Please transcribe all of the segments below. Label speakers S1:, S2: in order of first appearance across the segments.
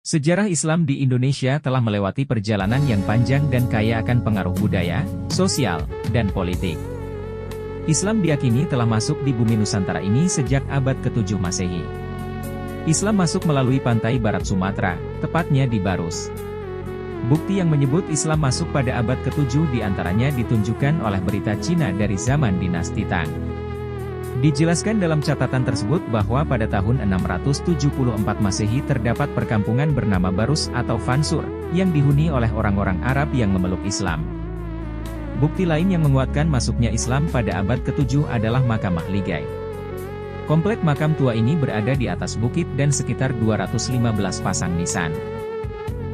S1: Sejarah Islam di Indonesia telah melewati perjalanan yang panjang dan kaya akan pengaruh budaya, sosial, dan politik. Islam diyakini telah masuk di bumi Nusantara ini sejak abad ke-7 Masehi. Islam masuk melalui pantai barat Sumatera, tepatnya di Barus. Bukti yang menyebut Islam masuk pada abad ke-7 diantaranya ditunjukkan oleh berita Cina dari zaman dinasti Tang. Dijelaskan dalam catatan tersebut bahwa pada tahun 674 Masehi terdapat perkampungan bernama Barus atau Fansur, yang dihuni oleh orang-orang Arab yang memeluk Islam. Bukti lain yang menguatkan masuknya Islam pada abad ke-7 adalah makam Mahligai. Komplek makam tua ini berada di atas bukit dan sekitar 215 pasang nisan.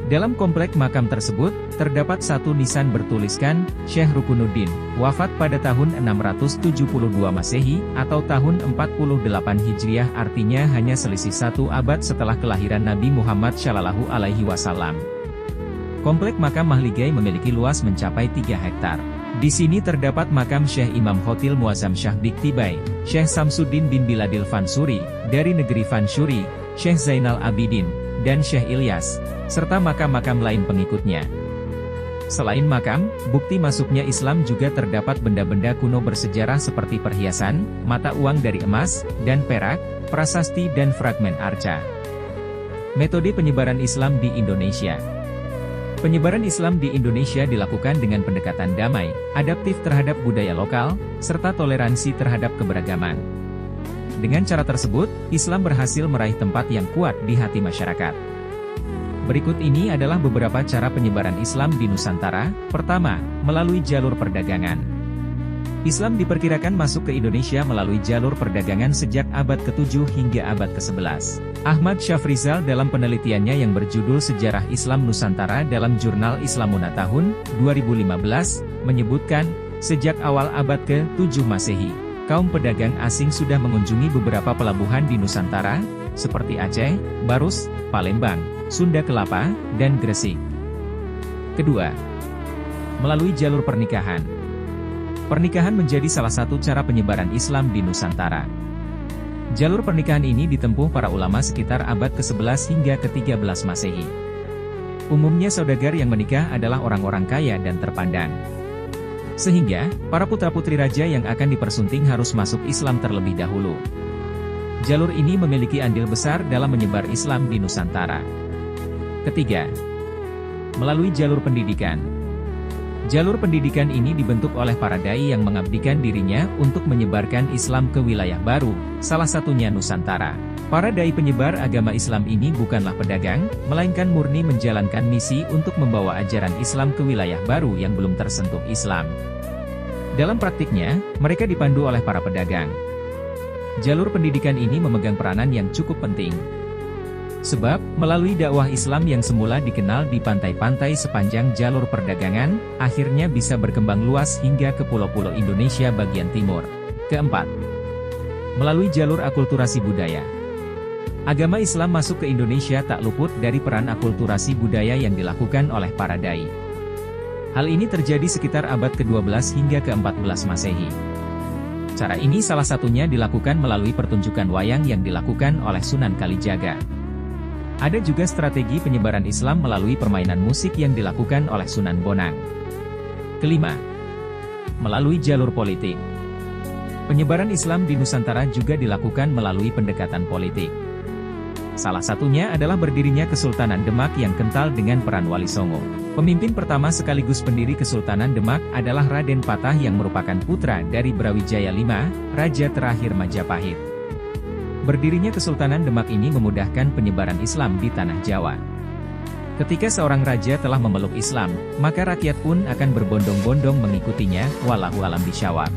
S1: Dalam komplek makam tersebut, terdapat satu nisan bertuliskan, Syekh Rukunuddin, wafat pada tahun 672 Masehi, atau tahun 48 Hijriah, artinya hanya selisih satu abad setelah kelahiran Nabi Muhammad Shallallahu Alaihi Wasallam. Komplek makam Mahligai memiliki luas mencapai 3 hektar. Di sini terdapat makam Syekh Imam Khotil Muazzam Syah Diktibai, Syekh Samsuddin bin Biladil Fansuri, dari negeri Fansuri, Syekh Zainal Abidin, dan Syekh Ilyas, serta makam-makam lain pengikutnya. Selain makam, bukti masuknya Islam juga terdapat benda-benda kuno bersejarah seperti perhiasan, mata uang dari emas, dan perak, prasasti dan fragmen arca. Metode penyebaran Islam di Indonesia. Penyebaran Islam di Indonesia dilakukan dengan pendekatan damai, adaptif terhadap budaya lokal, serta toleransi terhadap keberagaman. Dengan cara tersebut, Islam berhasil meraih tempat yang kuat di hati masyarakat. Berikut ini adalah beberapa cara penyebaran Islam di Nusantara. Pertama, melalui jalur perdagangan. Islam diperkirakan masuk ke Indonesia melalui jalur perdagangan sejak abad ke-7 hingga abad ke-11. Ahmad Syafrizal dalam penelitiannya yang berjudul Sejarah Islam Nusantara dalam jurnal Islamuna tahun 2015, menyebutkan, sejak awal abad ke-7 Masehi, kaum pedagang asing sudah mengunjungi beberapa pelabuhan di Nusantara, seperti Aceh, Barus, Palembang, Sunda Kelapa, dan Gresik. Kedua, melalui jalur pernikahan. Pernikahan menjadi salah satu cara penyebaran Islam di Nusantara. Jalur pernikahan ini ditempuh para ulama sekitar abad ke-11 hingga ke-13 Masehi. Umumnya saudagar yang menikah adalah orang-orang kaya dan terpandang. Sehingga, para putra-putri raja yang akan dipersunting harus masuk Islam terlebih dahulu. Jalur ini memiliki andil besar dalam menyebar Islam di Nusantara. Ketiga, melalui jalur pendidikan. Jalur pendidikan ini dibentuk oleh para dai yang mengabdikan dirinya untuk menyebarkan Islam ke wilayah baru, salah satunya Nusantara. Para dai penyebar agama Islam ini bukanlah pedagang, melainkan murni menjalankan misi untuk membawa ajaran Islam ke wilayah baru yang belum tersentuh Islam. Dalam praktiknya, mereka dipandu oleh para pedagang. Jalur pendidikan ini memegang peranan yang cukup penting. Sebab, melalui dakwah Islam yang semula dikenal di pantai-pantai sepanjang jalur perdagangan, akhirnya bisa berkembang luas hingga ke pulau-pulau Indonesia bagian timur. Keempat, melalui jalur akulturasi budaya. Agama Islam masuk ke Indonesia tak luput dari peran akulturasi budaya yang dilakukan oleh para dai. Hal ini terjadi sekitar abad ke-12 hingga ke-14 Masehi. Cara ini salah satunya dilakukan melalui pertunjukan wayang yang dilakukan oleh Sunan Kalijaga. Ada juga strategi penyebaran Islam melalui permainan musik yang dilakukan oleh Sunan Bonang. Kelima, melalui jalur politik. Penyebaran Islam di Nusantara juga dilakukan melalui pendekatan politik. Salah satunya adalah berdirinya Kesultanan Demak yang kental dengan peran Wali Songo. Pemimpin pertama sekaligus pendiri Kesultanan Demak adalah Raden Patah yang merupakan putra dari Brawijaya V, Raja terakhir Majapahit. Berdirinya Kesultanan Demak ini memudahkan penyebaran Islam di tanah Jawa. Ketika seorang raja telah memeluk Islam, maka rakyat pun akan berbondong-bondong mengikutinya, wallahu a'lam bishawab.